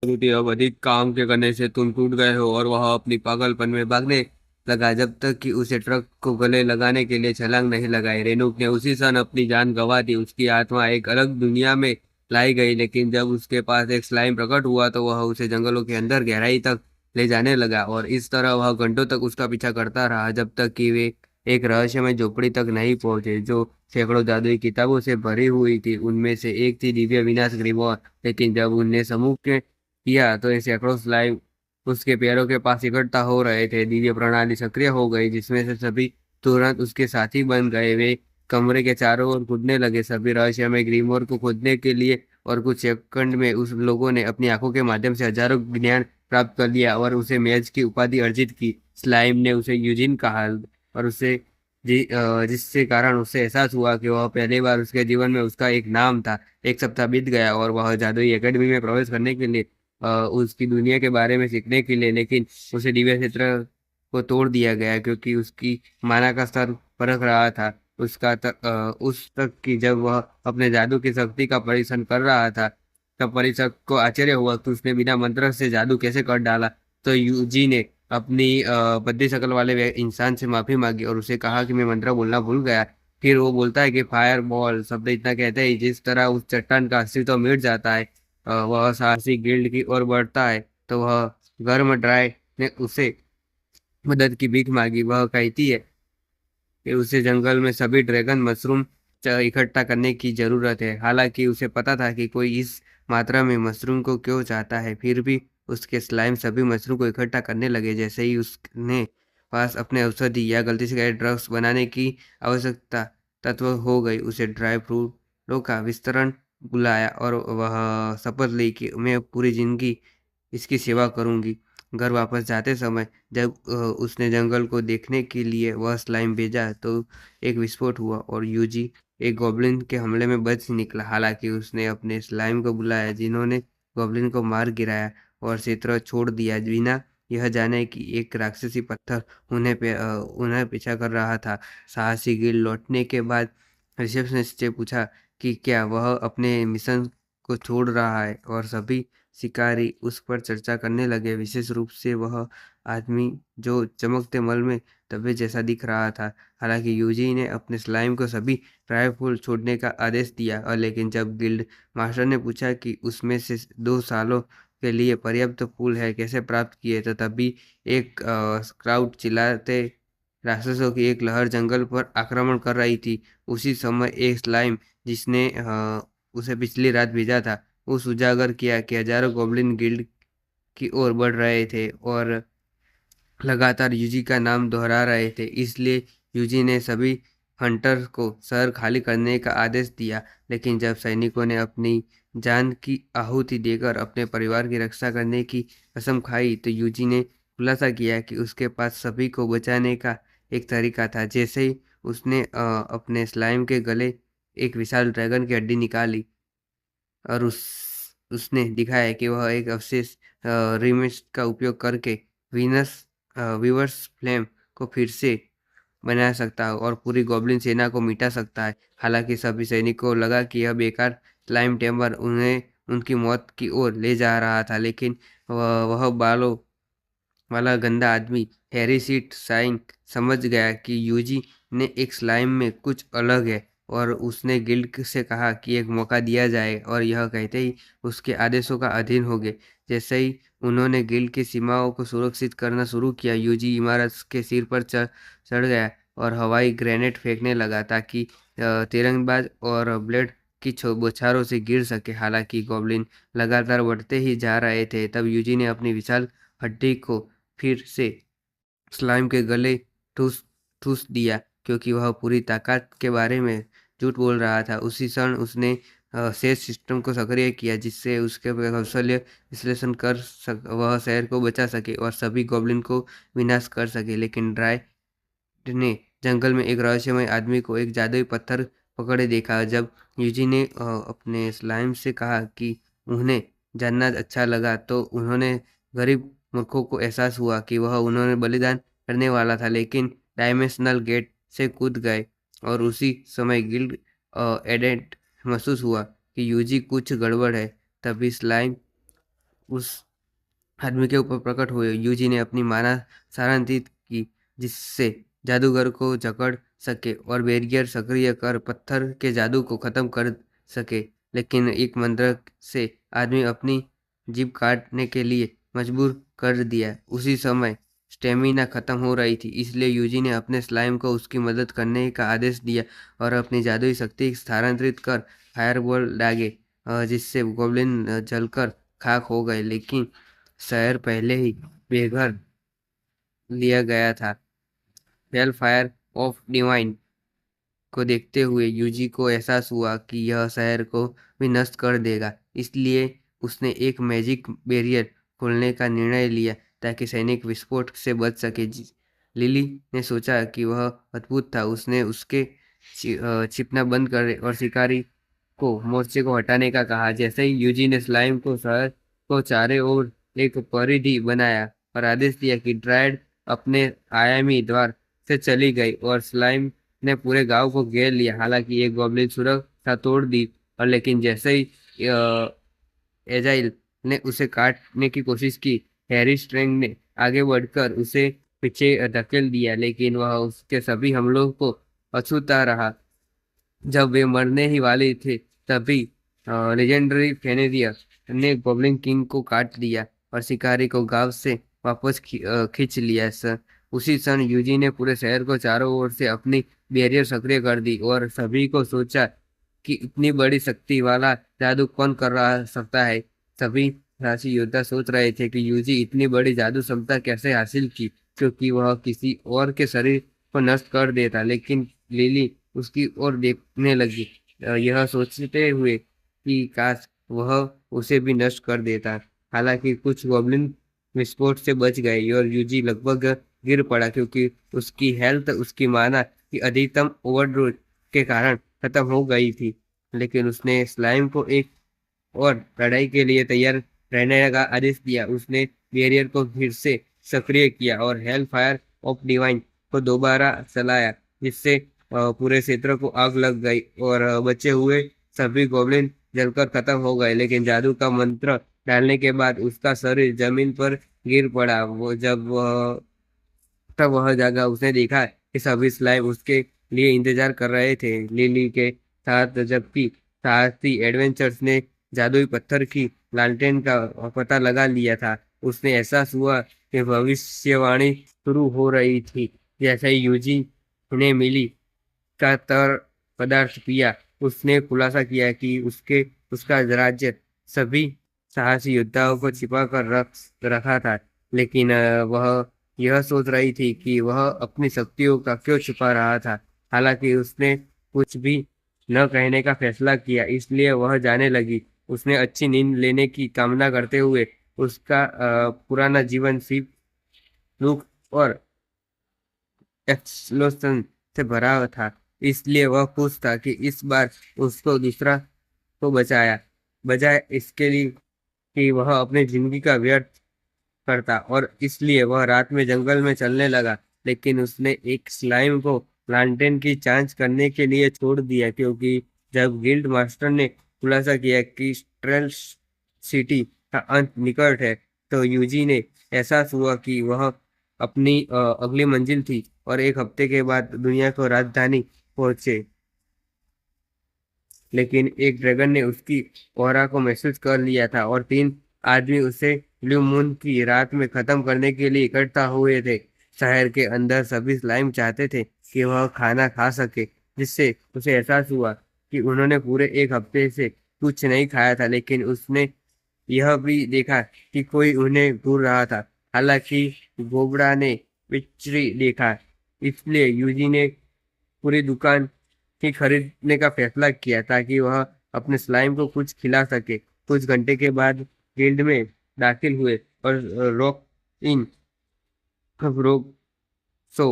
त्रुटि अब अधिक काम के करने से तुम टूट गए हो और वह अपनी पागलपन में भागने लगा जब तक कि उसे ट्रक को गले लगाने के लिए छलांग नहीं लगाई। रेणुक ने उसी क्षण अपनी जान गंवा दी। उसकी आत्मा एक अलग दुनिया में लाई गई, लेकिन जब उसके पास एक स्लाइम प्रकट हुआ तो वह उसे जंगलों के अंदर गहराई तक ले जाने लगा और इस तरह वह घंटों तक उसका पीछा करता रहा जब तक कि वे एक रहस्यमय झोपड़ी तक नहीं पहुंचे जो सैकड़ों जादुई किताबों से भरी हुई थी। उनमें से एक थी दिव्य विनाश ग्रीमोर। लेकिन जब उनने समूह के किया तो ये सैकड़ों स्लाइम उसके पैरों के पास इकट्ठा हो रहे थे। दिव्य प्रणाली सक्रिय हो गई जिसमें से सभी तुरंत उसके साथी बन गए। वे कमरे के चारों ओर कूदने लगे सभी रहस्यमय ग्रीमोर को खोजने के लिए और कुछ सेकंड में उस लोगों ने अपनी आंखों के माध्यम से हजारों ज्ञान प्राप्त कर लिया और उसे मैच की उपाधि अर्जित की। स्लाइम ने उसे यूजिन कहा और उसे जिससे कारण उससे एहसास हुआ कि वह पहली बार उसके जीवन में उसका एक नाम था। एक सप्ताह बीत गया और वह जादुई एकेडमी में प्रवेश करने के लिए उसकी दुनिया के बारे में सीखने के लिए, लेकिन उसे दिव्य क्षेत्र को तोड़ दिया गया क्योंकि उसकी माना का स्तर परख रहा था। उस तक कि जब वह अपने जादू की शक्ति का परीक्षण कर रहा था तब परीक्षक को आश्चर्य हुआ कि उसने बिना मंत्र से जादू कैसे कर डाला। तो यूजी ने अपनी बद्दी शक्ल वाले इंसान से माफी मांगी और उसे कहा कि मैं मंत्र बोलना भूल गया। फिर वो बोलता है कि फायर बॉल शब्द इतना कहते हैं जिस तरह उस चट्टान का अस्तित्व मिट जाता है। वह साहसी गिल्ड की ओर बढ़ता है तो वह गर्म ड्राई ने उसे मदद की भीख मांगी। वह कहती है कि उसे जंगल में सभी ड्रैगन मशरूम इकट्ठा करने की जरूरत है। हालांकि उसे पता था कि कोई इस मात्रा में मशरूम को क्यों चाहता है, फिर भी उसके स्लाइम सभी मशरूम को इकट्ठा करने लगे। जैसे ही उसने पास अपने औषधि या गलती से गए ड्रग्स बनाने की आवश्यकता तत्व हो गई, उसे ड्राई फ्रूटों का विस्तरण बुलाया और वह शपथ ली कि मैं पूरी जिंदगी इसकी सेवा करूंगी। घर वापस जाते समय जब उसने जंगल को देखने के लिए वह स्लाइम भेजा तो एक विस्फोट हुआ और यूजी एक गॉब्लिन के हमले में बच निकला। हालांकि उसने अपने स्लाइम को बुलाया जिन्होंने गॉब्लिन को मार गिराया और क्षेत्र छोड़ दिया बिना यह जाने कि एक राक्षसी पत्थर उन्हें पीछा कर रहा था। साहसी गिल लौटने के बाद रिसेप्शनिस्ट से पूछा कि क्या वह अपने मिशन को छोड़ रहा है और सभी शिकारी उस पर चर्चा करने लगे, विशेष रूप से वह आदमी जो चमकते मल में तबे जैसा दिख रहा था। हालांकि यूजी ने अपने स्लाइम को सभी ड्राई फ्रूट छोड़ने का आदेश दिया और लेकिन जब गिल्ड मास्टर ने पूछा कि उसमें से 2 सालों के लिए पर्याप्त फूल है कैसे प्राप्त किए तो तभी एक क्राउड चिल्लाते राक्षसों की एक लहर जंगल पर आक्रमण कर रही थी। उसी समय एक स्लाइम जिसने उसे पिछली रात भेजा था उस उजागर किया कि हजारों गॉब्लिन गिल्ड की ओर बढ़ रहे थे और लगातार यूजी का नाम दोहरा रहे थे। इसलिए यूजी ने सभी हंटर को शहर खाली करने का आदेश दिया। लेकिन जब सैनिकों ने अपनी जान की आहुति देकर अपने परिवार की रक्षा करने की कसम खाई तो यूजी ने खुलासा किया कि उसके पास सभी को बचाने का एक तरीका था। जैसे ही उसने अपने स्लाइम के गले एक विशाल ड्रैगन की हड्डी निकाली और उसने दिखाया कि वह एक अवशेष रिमिक्स का उपयोग करके वीनस वीवर्स फ्लेम को फिर से बना सकता है और पूरी गॉब्लिन सेना को मिटा सकता है। हालांकि सभी सैनिकों को लगा कि यह बेकार स्लाइम टेम्बर उन्हें उनकी मौत की ओर ले जा रहा था, लेकिन वह बालों वाला गंदा आदमी हैरी सीट साइन समझ गया कि यूजी ने एक स्लाइम में कुछ अलग है और उसने गिल्ड से कहा कि एक मौका दिया जाए और यह कहते ही उसके आदेशों का अधीन हो गए। जैसे ही उन्होंने गिल्ड की सीमाओं को सुरक्षित करना शुरू किया यूजी इमारत के सिर पर चढ़ गया और हवाई ग्रेनेड फेंकने लगा ताकि तीरंदाज और ब्लेड की बौछारों से गिर सके। हालांकि गॉब्लिन लगातार बढ़ते ही जा रहे थे तब यूजी ने अपनी विशाल हड्डी को फिर से स्लाइम के गले ठूस ठूस दिया क्योंकि वह पूरी ताकत के बारे में झूठ बोल रहा था। उसी क्षण उसने शेष सिस्टम को सक्रिय किया जिससे उसके कौशल्य विश्लेषण कर वह शहर को बचा सके और सभी गॉब्लिन को विनाश कर सके। लेकिन ड्राई ने जंगल में एक रहस्यमय आदमी को एक जादुई पत्थर पकड़े देखा। जब यूजी ने अपने स्लाइम से कहा कि उन्हें जानना अच्छा लगा तो उन्होंने गरीब मूर्खों को एहसास हुआ कि वह उन्होंने बलिदान करने वाला था, लेकिन डायमेंशनल गेट से कूद गए और उसी समय गिल्ड एडेंट महसूस हुआ कि यूजी कुछ गड़बड़ है। तभी स्लाइम उस आदमी के ऊपर प्रकट हुए। यूजी ने अपनी माला स्थानांतरित की जिससे जादूगर को जकड़ सके और बैरियर सक्रिय कर पत्थर के जादू को खत्म कर सके। लेकिन एक मंत्र से आदमी अपनी जीभ काटने के लिए मजबूर कर दिया। उसी समय स्टेमिना खत्म हो रही थी, इसलिए यूजी ने अपने स्लाइम को उसकी मदद करने का आदेश दिया और अपनी जादुई शक्ति स्थानांतरित कर फायरबॉल दागे, जिससे गोब्लिन जलकर खाक हो गए। लेकिन शहर पहले ही बेघर लिया गया था। हेल फायर ऑफ डिवाइन को देखते हुए यूजी को एहसास हुआ कि यह शहर को भी नष्ट कर देगा। इसलिए उसने एक मैजिक बैरियर खोलने का निर्णय लिया ताकि सैनिक विस्फोट से बच सके। लिली ने सोचा कि वह अद्भुत था। उसने उसके छिपना बंद कर और शिकारी को मोर्चे को हटाने का कहा। जैसे ही यूजी ने स्लाइम को शहर को चारों ओर एक परिधि बनाया और आदेश दिया कि ड्राइड अपने आयामी द्वार से चली गई और स्लाइम ने पूरे गांव को घेर लिया। हालांकि एक गॉब्लिन सुरक्षा तोड़ दी और लेकिन जैसे ही एजाइल ने उसे काटने की कोशिश की, हैरी स्ट्रेंग ने आगे बढ़कर उसे पीछे धकेल दिया, लेकिन वह उसके सभी हमलों को अछूता रहा। जब वे मरने ही वाले थे तभी लेजेंडरी फेनेरियर ने गॉब्लिन किंग को काट दिया और शिकारी को गांव से वापस खींच लिया। उसी क्षण यूजी ने पूरे शहर को चारों ओर से अपनी बैरियर सक्रिय कर दी और सभी को सोचा कि इतनी बड़ी शक्ति वाला जादू कौन कर रहा सकता है। सभी राशि योद्धा सोच रहे थे कि यूजी इतनी बड़ी जादू क्षमता कैसे हासिल की, क्योंकि वह किसी और के शरीर को नष्ट कर देता। लेकिन लिली उसकी ओर देखने लगी, यह सोचते हुए कि काश वह उसे भी नष्ट कर देता। हालांकि कुछ गॉब्लिन विस्फोट से बच गए और यूजी लगभग गिर पड़ा, क्योंकि उसकी हेल्थ उसकी माना की अधिकतम ओवरडोज के कारण खत्म हो गई थी। लेकिन उसने स्लाइम को एक और लड़ाई के लिए तैयार रहने का आदेश दिया। उसने बैरियर को फिर से सक्रिय किया और हेल फायर ऑफ डिवाइन को दोबारा चलाया, जिससे पूरे क्षेत्र को आग लग गई और बचे हुए सभी गोब्लिन जलकर खत्म हो गए। लेकिन जादू का मंत्र डालने के बाद उसका शरीर जमीन पर गिर पड़ा। वो जब वह तब वह जागा, उसने देखा कि सभी स्लाइम उसके लिए इंतजार कर रहे थे लिली के साथ, जबकि साहसी एडवेंचर्स ने जादुई पत्थर की लालटेन का पता लगा लिया था। उसने एहसास हुआ कि भविष्यवाणी शुरू हो रही थी। जैसे ही यूजी ने मिली का तर पदार्थ पिया, उसने खुलासा किया कि उसका राज्य सभी साहसी योद्धाओं को छिपा कर रखा था। लेकिन वह यह सोच रही थी कि वह अपनी शक्तियों का क्यों छुपा रहा था। हालांकि उसने कुछ भी न कहने का फैसला किया, इसलिए वह जाने लगी। उसने अच्छी नींद लेने की कामना करते हुए उसका पुराना जीवन सिर्फ दुख और एक्सप्लोशन से भरा था। इसलिए वह खुश था कि इस बार उसको दूसरा को बचाया, बजाय इसके लिए कि वह अपनी जिंदगी का व्यर्थ करता। और इसलिए वह रात में जंगल में चलने लगा। लेकिन उसने एक स्लाइम को लालटेन की जांच करने के लिए छोड़ दिया, क्योंकि जब गिल्ड मास्टर ने खुलासा किया कि स्ट्रेल सिटी का अंत निकट है, तो यूजी ने एहसास हुआ कि वह अपनी अगली मंजिल थी और एक हफ्ते के बाद दुनिया को राजधानी पहुंचे। लेकिन एक ड्रैगन ने उसकी ऑरा को महसूस कर लिया था और 3 आदमी उसे ब्लू मून की रात में खत्म करने के लिए इकट्ठा हुए थे। शहर के अंदर सभी स्लाइम चाहते थे कि वह खाना खा सके, जिससे उसे एहसास हुआ कि उन्होंने पूरे एक हफ्ते से कुछ नहीं खाया था। लेकिन उसने यह भी देखा कि कोई उन्हें घूर रहा था। हालांकि गोबरा ने पिचरी देखा, इसलिए यूजी ने पूरी दुकान की खरीदने का फैसला किया ताकि वह अपने स्लाइम को कुछ खिला सके। कुछ घंटे के बाद गिल्ड में दाखिल हुए और रॉक इन रोग सो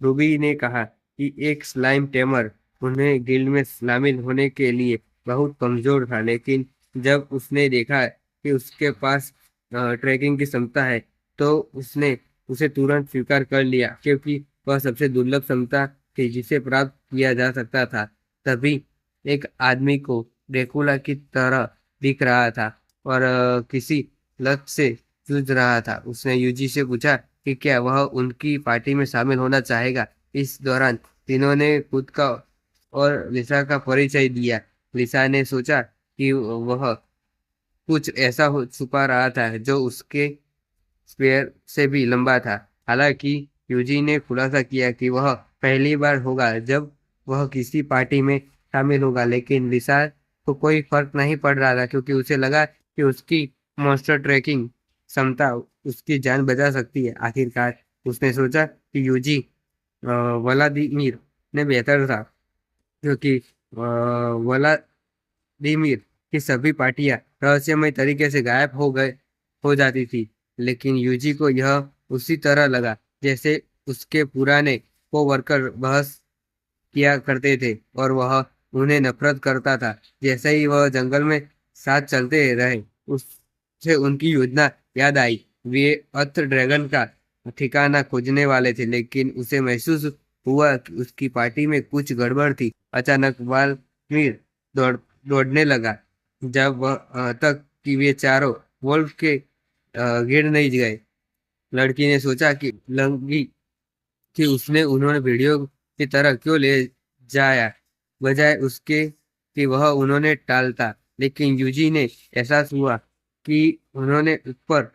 रूबी ने कहा कि एक स्लाइम टेमर उन्हें गिल्ड में शामिल होने के लिए बहुत कमजोर था। लेकिन जब उसने देखा कि उसके पास ट्रैकिंग की क्षमता है, तो उसने उसे तुरंत स्वीकार कर लिया, क्योंकि वह सबसे दुर्लभ क्षमता थी जिसे प्राप्त किया जा सकता था। तभी एक आदमी को ड्रैकुला की तरह दिख रहा था और किसी लत से जूझ रहा था। उसने यूजी से पूछा कि क्या वह उनकी पार्टी में शामिल होना चाहेगा। इस दौरान तीनों ने खुद का और लिसा का परिचय दिया। लिसा ने सोचा कि वह कुछ ऐसा छुपा रहा था जो उसके स्पेयर से भी लंबा था। हालांकि यूजी ने खुलासा किया कि वह पहली बार होगा जब वह किसी पार्टी में शामिल होगा, लेकिन लिसा को कोई फर्क नहीं पड़ रहा था क्योंकि उसे लगा कि उसकी मॉन्स्टर ट्रैकिंग क्षमता उसकी जान बचा सकती है। आखिरकार उसने सोचा कि यूजी व्लादिमीर ने बेहतर था क्योंकि व्लादिमीर की सभी पार्टियां रहस्यमय तरीके से गायब हो जाती थी, लेकिन यूजी को यह उसी तरह लगा जैसे उसके पुराने कोवर्कर बहस किया करते थे और वह उन्हें नफरत करता था। जैसे ही वह जंगल में साथ चलते रहे, उससे उनकी योजना याद आई। वे अर्थ ड्रैगन का ठिकाना खोजने वाले थे, लेकिन उसे महसूस हुआ कि उसकी पार्टी में कुछ गड़बड़ थी। अचानक वाल्मीर दौड़ने लगा जब वह तक कि वे चारों वोल्फ के गिर नहीं गए। लड़की ने सोचा कि लंगी कि उसने उन्होंने वीडियो की तरह क्यों ले जाया, बजाय उसके कि वह उन्होंने टालता। लेकिन यूजी ने एहसास हुआ कि उन्होंने ऊपर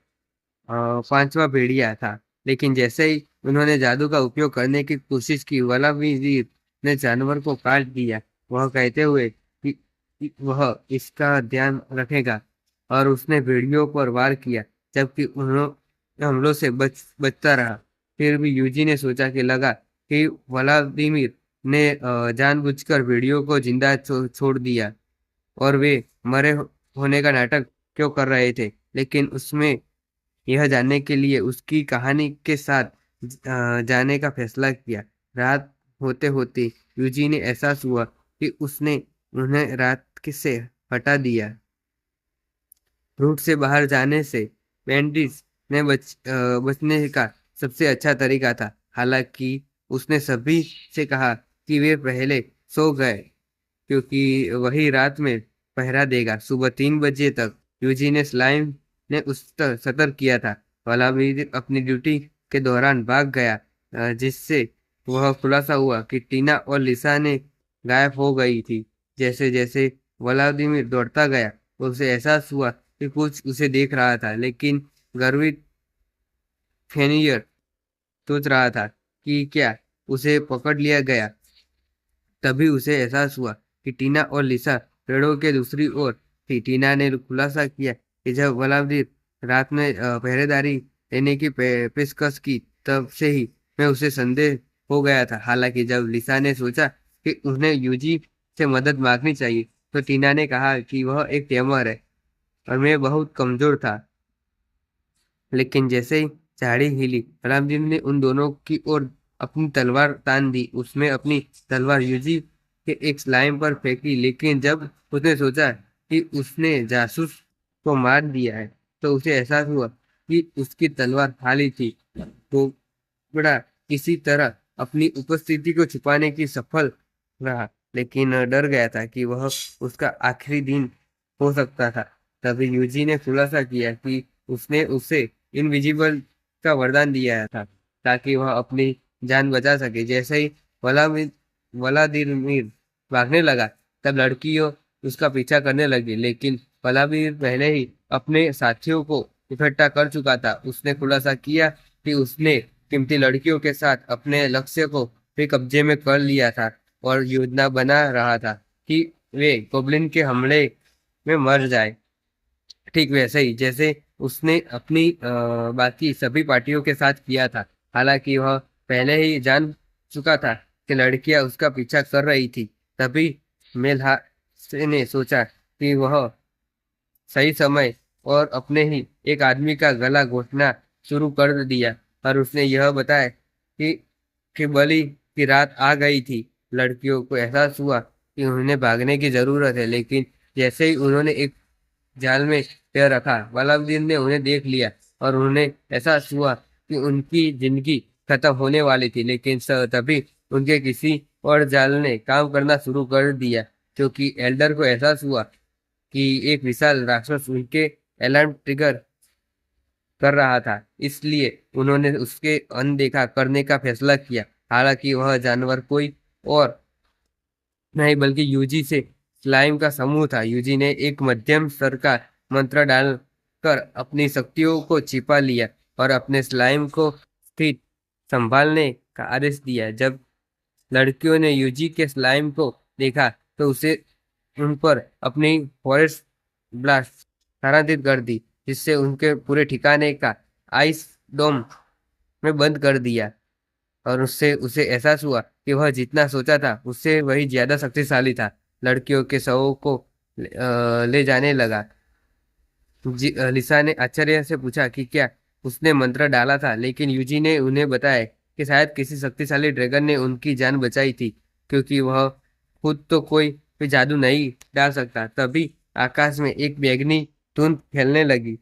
पांचवा भेड़िया था। लेकिन जैसे ही उन्होंने जादू का उपयोग करने की कोशिश की, वलावीर ने जानवर को काट दिया, वह कहते हुए कि वह इसका ध्यान रखेगा, और उसने भेड़ियों पर वार किया जबकि उन्होंने हमलों से बचता रहा। फिर भी यूजी ने सोचा कि लगा कि व्लादिमीर ने जानबूझकर भेड़ियों को जिंदा छोड़ दिया और वे मरे होने का नाटक क्यों कर रहे थे। लेकिन उसमें यह जानने के लिए उसकी कहानी के साथ जाने का फैसला किया। रात होते होते यूजी ने एहसास हुआ कि उसने उन्हें रात से हटा दिया। रूट से बाहर जाने से बैंडिट्स ने बचने का सबसे अच्छा तरीका था। हालांकि उसने सभी से कहा कि वे पहले सो गए क्योंकि वही रात में पहरा देगा। सुबह 3 बजे तक यूजी ने स्लाइम ने उस पर सतर्क किया था। वलामीर अपनी ड्यूटी के दौरान भाग गया, जिससे वह खुलासा हुआ कि टीना और लिसा ने गायब हो गई थी। जैसे जैसे व्लादिमीर दौड़ता गया, उसे एहसास हुआ कि कुछ उसे देख रहा था, लेकिन गर्वित फेनियर सोच रहा था कि क्या उसे पकड़ लिया गया। तभी उसे एहसास हुआ कि टीना और लिसा पेड़ों के दूसरी ओर थी। टीना ने खुलासा किया कि जब वलादिर रात में पहरेदारी देने की पेशकश की, तब से ही मैं उसे संदेह हो गया था। हालांकि जब लिसा ने सोचा कि उन्हें यूजी से मदद मांगनी चाहिए, तो टीना ने कहा कि वह एक टेमर है और मैं बहुत कमजोर था। लेकिन जैसे ही झाड़ी हिली, रामजी ने उन दोनों की ओर अपनी तलवार तान दी। उसने अपनी तलवार यूजी के एक स्लाइम पर फेंकी, लेकिन जब उसने सोचा कि उसने जासूस को मार दिया है, तो उसे एहसास हुआ कि उसकी तलवार खाली थी। तो बड़ा किसी तरह अपनी उपस्थिति को छुपाने की सफल रहा, लेकिन डर गया था कि वह उसका आखिरी दिन हो सकता था। तभी यूजी ने खुलासा किया कि उसने उसे इनविजिबल का वरदान दिया था ताकि वह अपनी जान बचा सके। जैसे ही व्लादिमीर भागने लगा, तब लड़कियों उसका पीछा करने लगी, लेकिन व्लादिमीर पहले ही अपने साथियों को इकट्ठा कर चुका था। उसने खुलासा किया कि उसने कीमती लड़कियों के साथ अपने लक्ष्य को भी कब्जे में कर लिया था और योजना बना रहा था कि वे गोब्लिन के हमले में मर जाए, ठीक वैसे ही जैसे उसने अपनी बाकी सभी पार्टियों के साथ किया था। हालांकि वह पहले ही जान चुका था कि लड़कियां उसका पीछा कर रही थी। तभी मेल्हास ने सोचा कि वह सही समय और अपने ही एक आदमी का गला घोटना शुरू कर दिया, और उसने यह बताया कि बलि की रात आ गई थी। लड़कियों को एहसास हुआ कि उन्हें भागने की जरूरत है, लेकिन जैसे ही उन्होंने एक जाल में पैर रखा, वलाउद्दीन ने उन्हें देख लिया और उन्हें एहसास हुआ कि उनकी जिंदगी खत्म होने वाली थी। लेकिन तभी उनके किसी और जाल ने काम करना शुरू कर दिया, क्योंकि एल्डर को एहसास हुआ कि एक विशाल राक्षस उनके अलार्म ट्रिगर कर रहा था, इसलिए उन्होंने उसके अनदेखा करने का फैसला किया। हालांकि वह जानवर कोई और नहीं बल्कि यूजी से स्लाइम का समूह था। यूजी ने एक मध्यम स्तर का मंत्र डालकर अपनी शक्तियों को छिपा लिया और अपने स्लाइम को स्थिर संभालने का आदेश दिया। जब लड़कियों ने यूजी के स्लाइम को देखा तो उसे उन पर अपनी फॉरेस्ट ब्लास्ट स्थानांतरित कर दी, जिससे उनके पूरे ठिकाने का आइस डोम में बंद कर दिया। और उससे उसे एहसास हुआ कि वह जितना सोचा था उससे वही ज्यादा शक्तिशाली था। लड़कियों के शवों को ले जाने लगा। लिसा ने आश्चर्य से पूछा कि क्या उसने मंत्र डाला था, लेकिन यूजी ने उन्हें बताया कि शायद किसी शक्तिशाली ड्रैगन ने उनकी जान बचाई थी, क्योंकि वह खुद तो कोई भी जादू नहीं डाल सकता। तभी आकाश में एक बैंगनी धुंध फैलने लगी,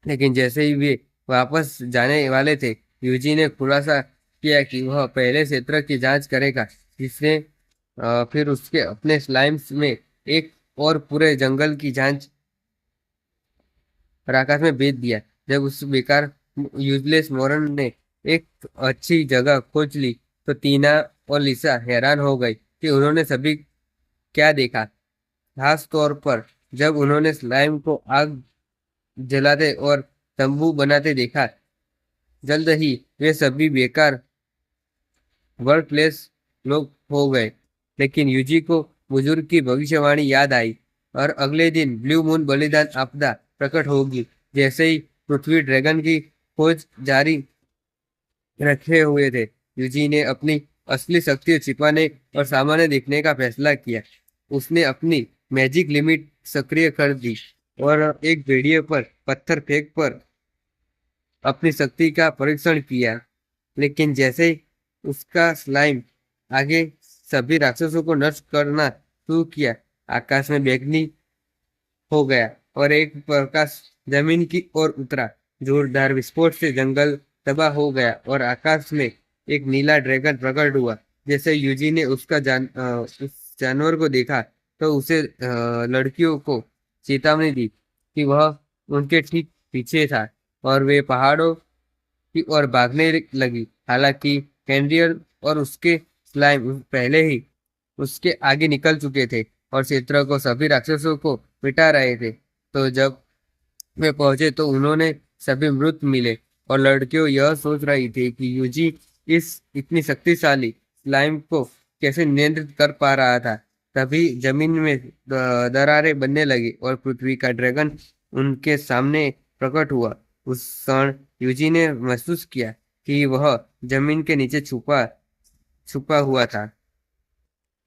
लेकिन जैसे ही वे वापस जाने वाले थे, यूजी ने खुलासा किया कि वह पहले क्षेत्र की जांच करेगा, जिसने फिर उसके अपने स्लाइम्स में एक और पूरे जंगल की जांच और आकाश में भेज दिया। जब उस बेकार यूजलेस मोरन ने एक अच्छी जगह खोज ली, तो टीना और लिसा हैरान हो गई कि उन्होंने सभी क्या देखा। खास तौर पर जब उन्होंने स्लाइम को आग जलाते और तंबू बनाते देखा। जल्द ही वे सभी बेकार वर्क प्लेस लोग हो गए, लेकिन यूजी को बुजुर्ग की भविष्यवाणी याद आई और अगले दिन ब्लू मून बलिदान आपदा प्रकट होगी। जैसे ही पृथ्वी ड्रैगन की खोज जारी रखे हुए थे, यूजी ने अपनी असली शक्ति छिपाने और सामान्य दिखने का फैसला किया। उसने अपनी मैजिक लिमिट सक्रिय कर दी और एक भेड़िए पर पत्थर फेंक पर अपनी शक्ति का परीक्षण किया। लेकिन जैसे ही उसका स्लाइम आगे सभी राक्षसों को नष्ट करना शुरू किया, आकाश में बैंगनी हो गया और एक प्रकाश जमीन की ओर उतरा। जोरदार विस्फोट से जंगल तबाह हो गया और आकाश में एक नीला ड्रैगन प्रकट हुआ। जैसे यूजी ने उस जानवर को देखा, तो उसे लड़कियों को चेतावनी दी कि वह उनके ठीक पीछे था और वे पहाड़ों की ओर भागने लगी। हालांकि कैंडियल और उसके स्लाइम पहले ही उसके आगे निकल चुके थे और क्षेत्र को सभी राक्षसों को मिटा रहे थे। तो जब वे पहुंचे तो उन्होंने सभी मृत मिले और लड़कियों यह सोच रही थी कि यूजी इस इतनी शक्तिशाली स्लाइम को कैसे नियंत्रित कर पा रहा था। तभी जमीन में दरारें बनने लगी और पृथ्वी का ड्रैगन उनके सामने प्रकट हुआ। उस क्षण यूजी ने महसूस किया कि वह जमीन के नीचे छुपा छुपा हुआ था।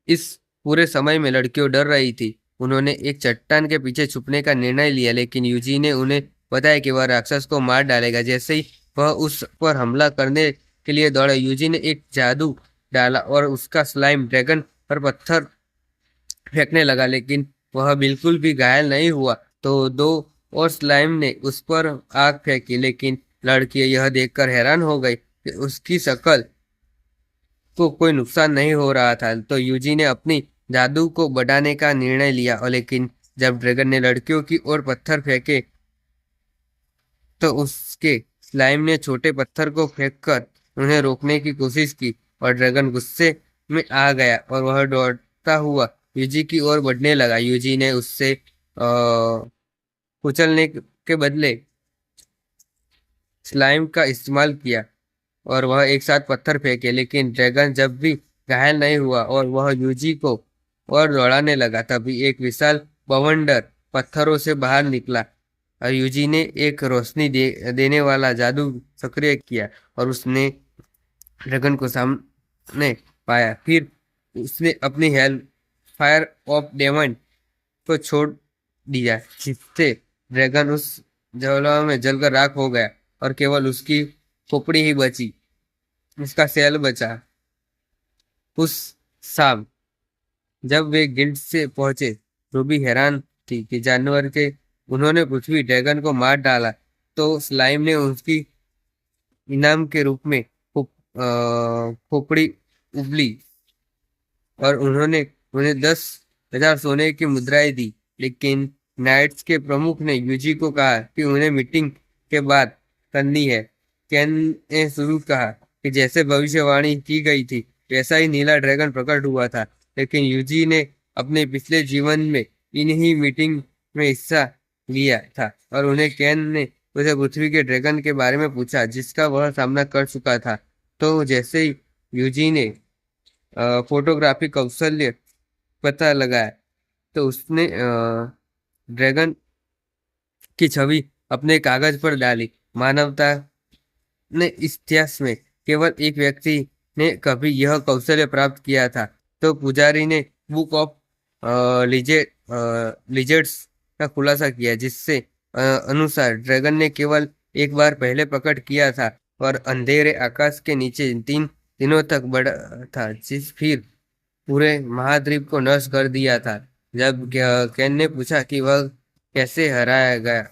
इस पूरे समय में लड़कियों डर रही थी। उन्होंने एक चट्टान के पीछे छुपने का निर्णय लिया, लेकिन यूजी ने उन्हें बताया कि वह राक्षस को मार डालेगा। जैसे ही वह उस पर हमला करने के लिए दौड़े, यूजी ने एक जादू डाला और उसका स्लाइम ड्रैगन पर पत्थर फेंकने लगा, लेकिन वह बिल्कुल भी घायल नहीं हुआ। तो दो और स्लाइम ने उस पर आग फेंकी, लेकिन लड़की यह देखकर हैरान हो गई कि उसकी शक्ल को कोई नुकसान नहीं हो रहा था। तो यूजी ने अपनी जादू को बढ़ाने का निर्णय लिया, और लेकिन जब ड्रैगन ने लड़कियों की ओर पत्थर फेंके तो उसके स्लाइम ने छोटे पत्थर को फेंककर उन्हें रोकने की कोशिश की और ड्रैगन गुस्से में आ गया और वह दौड़ता हुआ यूजी की ओर बढ़ने लगा। यूजी ने उससे कुचलने के बदले स्लाइम का इस्तेमाल किया और वह एक साथ पत्थर फेंके, लेकिन ड्रैगन जब भी घायल नहीं हुआ और वह यूजी को और दौड़ाने लगा। तभी एक विशाल बवंडर पत्थरों से बाहर निकला और यूजी ने एक रोशनी देने वाला जादू सक्रिय किया और उसने ड्रैगन को सामने पाया। फिर उसने अपनी हेल्प फायर ऑफ डेमन को छोड़ दिया, जिससे ड्रैगन उस ज्वाला में जलकर राख हो गया और केवल उसकी खोपड़ी ही बची, उसका सेल बचा। उस शाम जब वे गिल्ड से पहुंचे, रूबी हैरान थी कि जानवर के उन्होंने पृथ्वी ड्रैगन को मार डाला। तो स्लाइम ने उसकी इनाम के रूप में खोपड़ी उबली और उन्होंने उन्हें 10,000 सोने की मुद्राएं दी। लेकिन नाइट्स के प्रमुख ने यूजी को कहा कि उन्हें मीटिंग के बाद करनी है। केन ने शुरू कहा कि जैसे भविष्यवाणी की गई थी वैसा ही नीला ड्रैगन प्रकट हुआ था, लेकिन यूजी ने अपने पिछले जीवन में इन्हीं मीटिंग में हिस्सा लिया था और उन्हें केन ने उसे पृथ्वी के ड्रैगन के बारे में पूछा जिसका वह सामना कर चुका था। तो जैसे ही यूजी ने फोटोग्राफी कौशल्य पता लगाया तो उसने ड्रैगन की छवि अपने कागज पर डाली। मानवता ने इस इतिहास में केवल एक व्यक्ति ने कभी यह कौशल्य प्राप्त किया था। तो पुजारी ने बुक ऑफ लिजेंड्स का खुलासा किया जिससे अनुसार ड्रैगन ने केवल एक बार पहले प्रकट किया था और अंधेरे आकाश के नीचे 3 दिनों तक बढ़ा था, जिस फिर पूरे महाद्वीप को नष्ट कर दिया था। जब केन ने पूछा कि वह कैसे हराया गया